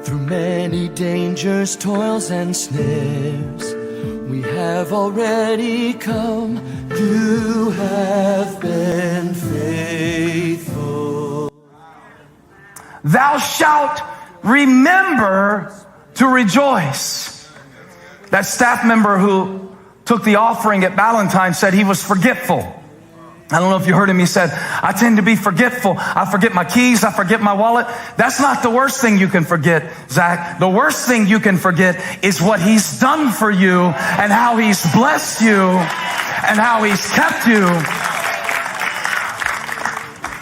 Through many dangers, toils, and snares, we have already come. You have been faithful. Thou shalt remember to rejoice. That staff member who took the offering at Valentine said he was forgetful. I don't know if you heard him. He said, I tend to be forgetful. I forget my keys. I forget my wallet. That's not the worst thing you can forget, Zach. The worst thing you can forget is what he's done for you and how he's blessed you and how he's kept you.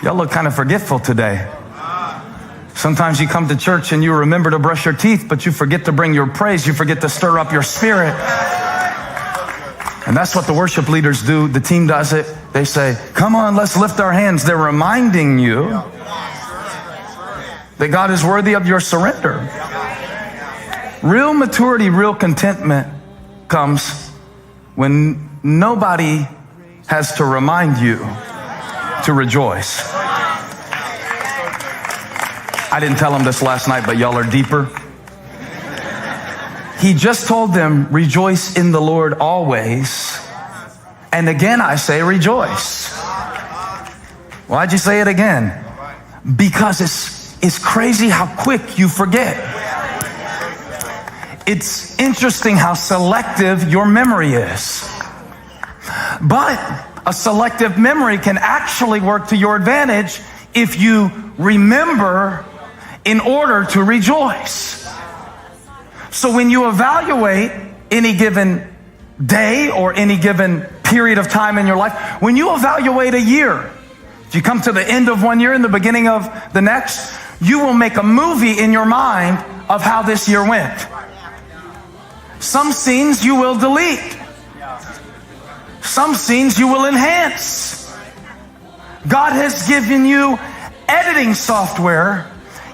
Y'all look kind of forgetful today. Sometimes you come to church and you remember to brush your teeth, but you forget to bring your praise. You forget to stir up your spirit. And that's what the worship leaders do. The team does it. They say, come on, let's lift our hands. They're reminding you that God is worthy of your surrender. Real maturity, real contentment comes when nobody has to remind you to rejoice. I didn't tell them this last night, but y'all are deeper. He just told them, rejoice in the Lord always. And again, I say rejoice. Why'd you say it again? Because it's crazy how quick you forget. It's interesting how selective your memory is. But a selective memory can actually work to your advantage if you remember in order to rejoice. So when you evaluate any given day or any given period of time in your life, when you evaluate a year, if you come to the end of one year and the beginning of the next, you will make a movie in your mind of how this year went. Some scenes you will delete. Some scenes you will enhance. God has given you editing software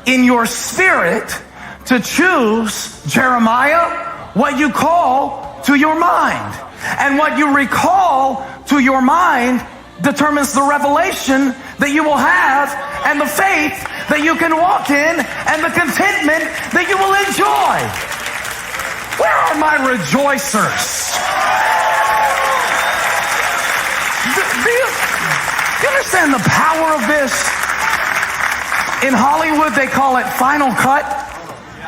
in your spirit to choose, Jeremiah, what you call to your mind. And what you recall to your mind determines the revelation that you will have and the faith that you can walk in and the contentment that you will enjoy. Where are my rejoicers? Do you understand the power of this? In Hollywood, they call it final cut.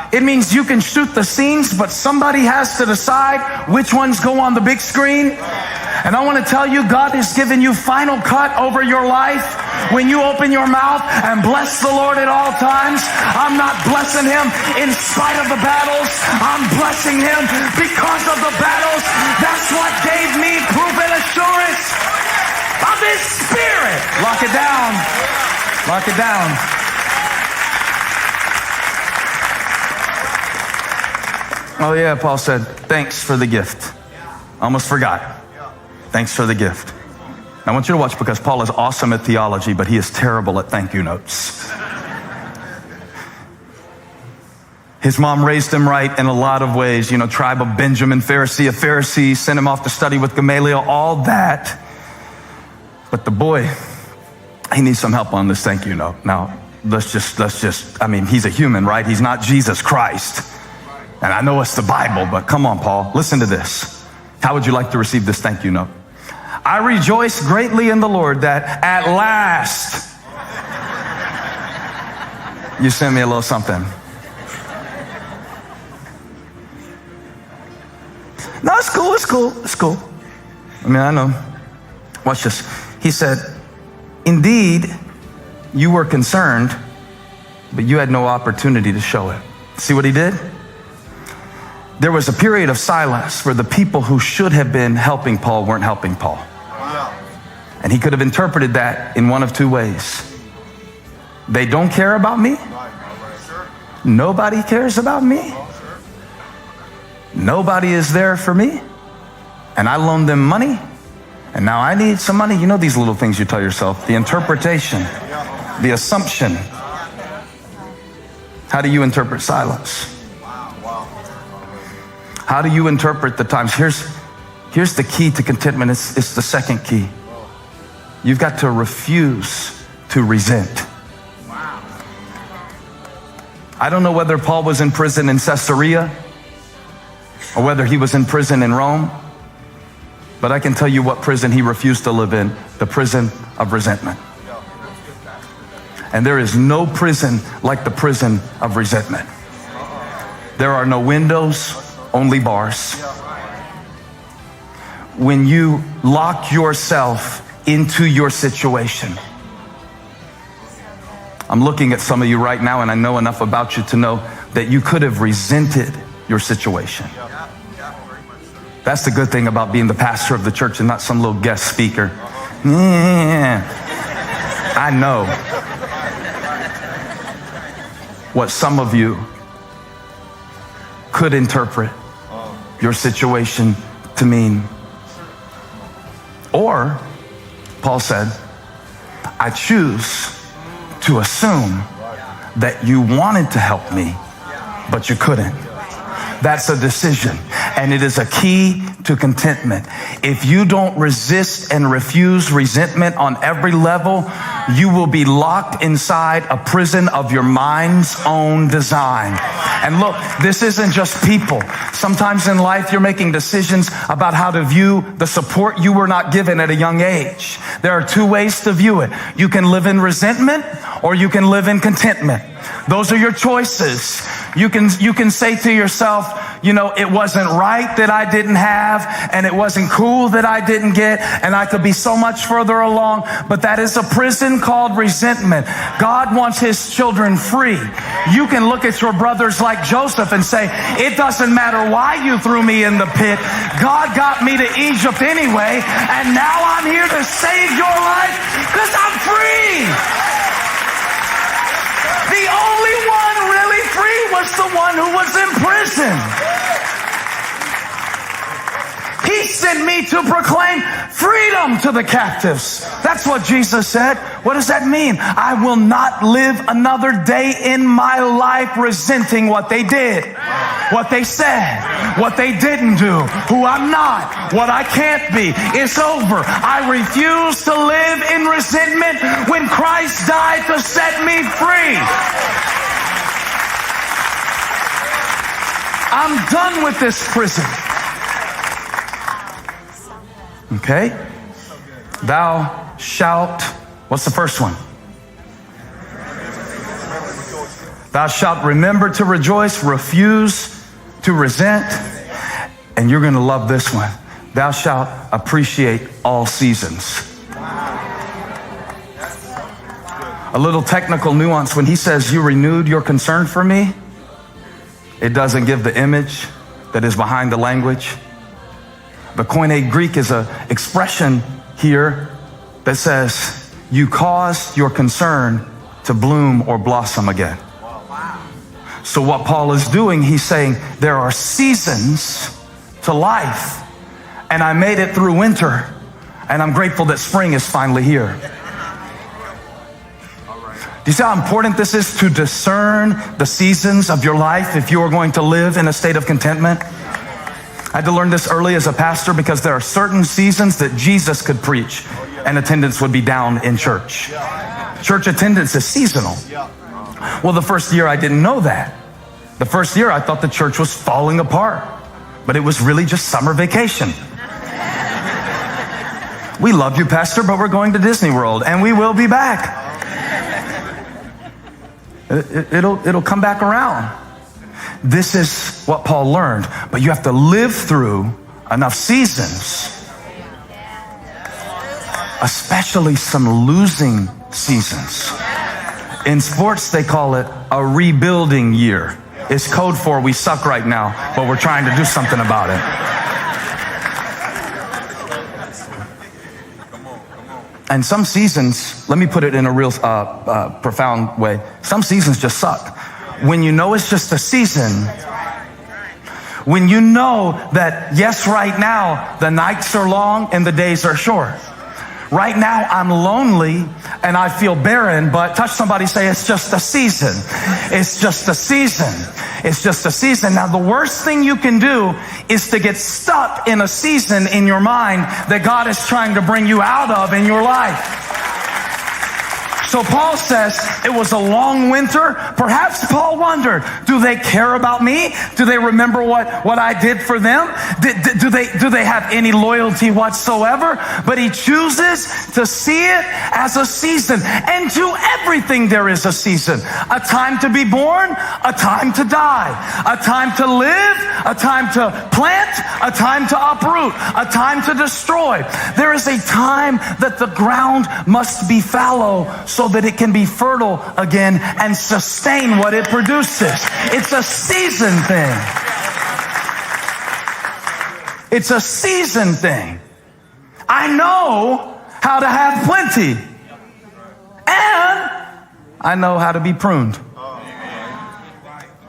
It means you can shoot the scenes, but somebody has to decide which ones go on the big screen. And I want to tell you, God has given you final cut over your life. When you open your mouth and bless the Lord at all times, I'm not blessing him in spite of the battles. I'm blessing him because of the battles. That's what gave me proven assurance of his spirit. Lock it down. Lock it down. Oh yeah, Paul said, thanks for the gift. Almost forgot. Thanks for the gift. I want you to watch, because Paul is awesome at theology, but he is terrible at thank you notes. His mom raised him right in a lot of ways. You know, tribe of Benjamin, Pharisee of Pharisees, sent him off to study with Gamaliel, all that. But the boy, he needs some help on this thank you note. Now, let's just, I mean, he's a human, right? He's not Jesus Christ. And I know it's the Bible, but come on, Paul, listen to this. How would you like to receive this thank you note? I rejoice greatly in the Lord that at last you sent me a little something. No, it's cool, it's cool, it's cool. I mean, I know. Watch this. He said, indeed, you were concerned, but you had no opportunity to show it. See what he did? There was a period of silence where the people who should have been helping Paul weren't helping Paul. And he could have interpreted that in one of two ways. They don't care about me. Nobody cares about me. Nobody is there for me. And I loaned them money. And now I need some money. You know these little things you tell yourself. The interpretation. The assumption. How do you interpret silence? How do you interpret the times? Here's the key to contentment. It's the second key. You've got to refuse to resent. I don't know whether Paul was in prison in Caesarea or whether he was in prison in Rome, but I can tell you what prison he refused to live in, the prison of resentment. And there is no prison like the prison of resentment. There are no windows, only bars. When you lock yourself into your situation, I'm looking at some of you right now, and I know enough about you to know that you could have resented your situation. That's the good thing about being the pastor of the church and not some little guest speaker. I know what some of you could interpret your situation to mean. Or, Paul said, I choose to assume that you wanted to help me, but you couldn't. That's a decision, and it is a key to contentment. If you don't resist and refuse resentment on every level, you will be locked inside a prison of your mind's own design. And look, this isn't just people. Sometimes in life, you're making decisions about how to view the support you were not given at a young age. There are two ways to view it. You can live in resentment or you can live in contentment. Those are your choices. You can say to yourself, you know, it wasn't right that I didn't have, and it wasn't cool that I didn't get, and I could be so much further along, but that is a prison called resentment. God wants his children free. You can look at your brothers like Joseph and say, it doesn't matter why you threw me in the pit. God got me to Egypt anyway, and now I'm here to save your life because I'm free. The only one really free was the one who was in prison. He sent me to proclaim freedom to the captives. That's what Jesus said. What does that mean? I will not live another day in my life resenting what they did, what they said, what they didn't do, who I'm not, what I can't be. It's over. I refuse to live in resentment when Christ died to set me free. I'm done with this prison. Okay? Thou shalt, what's the first one? Thou shalt remember to rejoice, refuse to resent, and you're going to love this one. Thou shalt appreciate all seasons. A little technical nuance. When he says you renewed your concern for me, it doesn't give the image that is behind the language. The Koine Greek is an expression here that says you caused your concern to bloom or blossom again. So what Paul is doing, he's saying there are seasons to life, and I made it through winter, and I'm grateful that spring is finally here. Do you see how important this is to discern the seasons of your life if you are going to live in a state of contentment? I had to learn this early as a pastor because there are certain seasons that Jesus could preach and attendance would be down in church. Church attendance is seasonal. Well, the first year I didn't know that. The first year I thought the church was falling apart, but it was really just summer vacation. We love you, Pastor, but we're going to Disney World and we will be back. It'll come back around. This is what Paul learned, but you have to live through enough seasons, especially some losing seasons. In sports, they call it a rebuilding year. It's code for we suck right now, but we're trying to do something about it. And some seasons, let me put it in a real profound way, some seasons just suck. When you know it's just a season, when you know that, yes, right now, the nights are long and the days are short. Right now, I'm lonely and I feel barren, but touch somebody, say, it's just a season. It's just a season. It's just a season. Now, the worst thing you can do is to get stuck in a season in your mind that God is trying to bring you out of in your life. So Paul says it was a long winter. Perhaps Paul wondered, do they care about me? Do they remember what I did for them? Do they have any loyalty whatsoever? But he chooses to see it as a season. And to everything there is a season. A time to be born, a time to die. A time to live, a time to plant, a time to uproot, a time to destroy. There is a time that the ground must be fallow so that it can be fertile again and sustain what it produces. It's a season thing. It's a season thing. I know how to have plenty, and I know how to be pruned.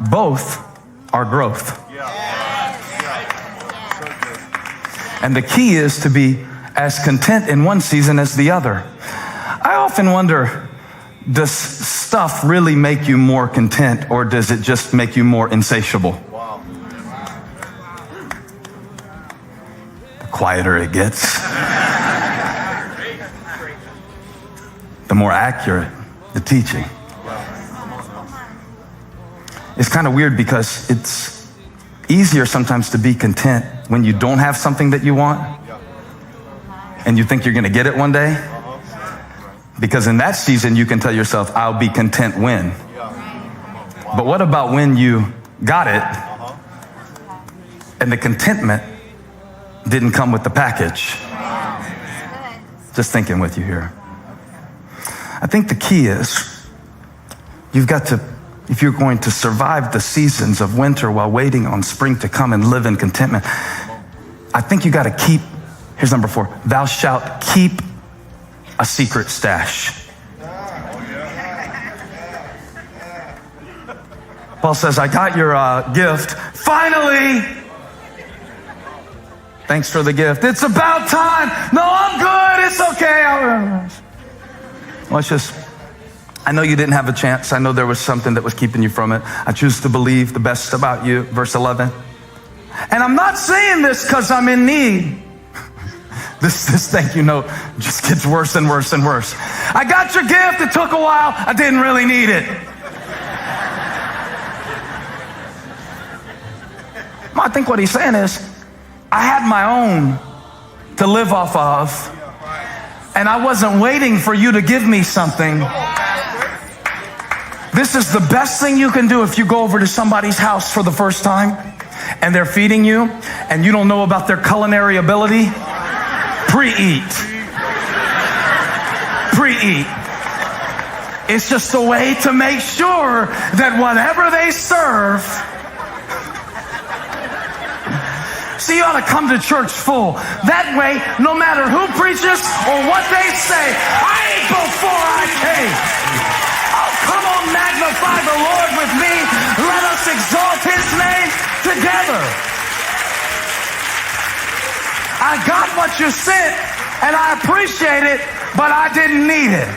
Both are growth. And the key is to be as content in one season as the other. I often wonder, does stuff really make you more content, or does it just make you more insatiable? The quieter it gets, the more accurate the teaching. It's kind of weird because it's easier sometimes to be content when you don't have something that you want and you think you're going to get it one day. Because in that season, you can tell yourself, I'll be content when. But what about when you got it and the contentment didn't come with the package? Just thinking with you here. I think the key is you've got to, if you're going to survive the seasons of winter while waiting on spring to come and live in contentment, I think you got to keep, here's number 4, thou shalt keep a secret stash. Paul says, I got your gift. Finally! Thanks for the gift. It's about time. No, I'm good. It's okay. Well, it's just, I know you didn't have a chance. I know there was something that was keeping you from it. I choose to believe the best about you. Verse 11. And I'm not saying this because I'm in need. This thing, just gets worse and worse and worse. I got your gift. It took a while. I didn't really need it. I think what he's saying is, I had my own to live off of, and I wasn't waiting for you to give me something. This is the best thing you can do if you go over to somebody's house for the first time, and they're feeding you, and you don't know about their culinary ability. Pre-eat. It's just a way to make sure that whatever they serve. See, you ought to come to church full. That way, no matter who preaches or what they say, I ate before I came. Oh, come on, magnify the Lord with me. Let us exalt his name together. I got what you sent, and I appreciate it, but I didn't need it.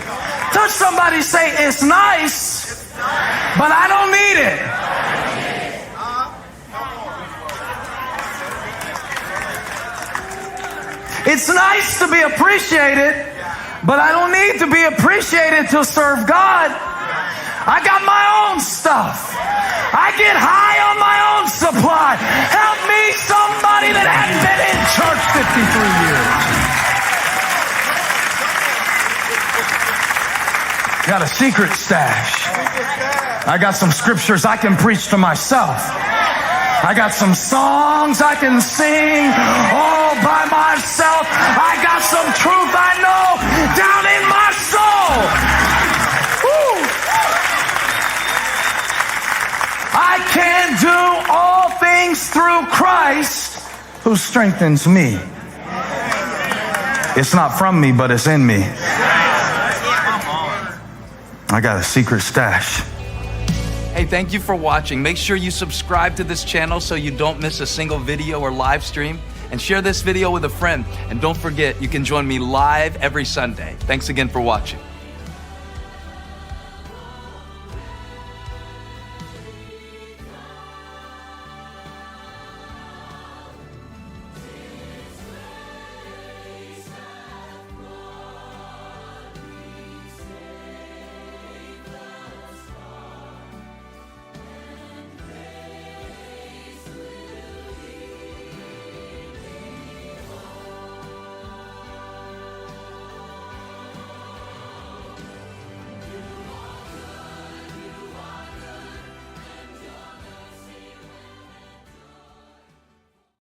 Touch somebody, say, it's nice, but I don't need it. It's nice to be appreciated, but I don't need to be appreciated to serve God. I got my own stuff. I get high on my own supply. Help me, somebody that hadn't been in church 53 years. Got a secret stash. I got some scriptures I can preach to myself. I got some songs I can sing all by myself. I got some truth I know down in my soul. Woo. I can do all things through Christ who strengthens me. It's not from me, but it's in me. I got a secret stash. Hey, thank you for watching. Make sure you subscribe to this channel so you don't miss a single video or live stream. And share this video with a friend. And don't forget, you can join me live every Sunday. Thanks again for watching.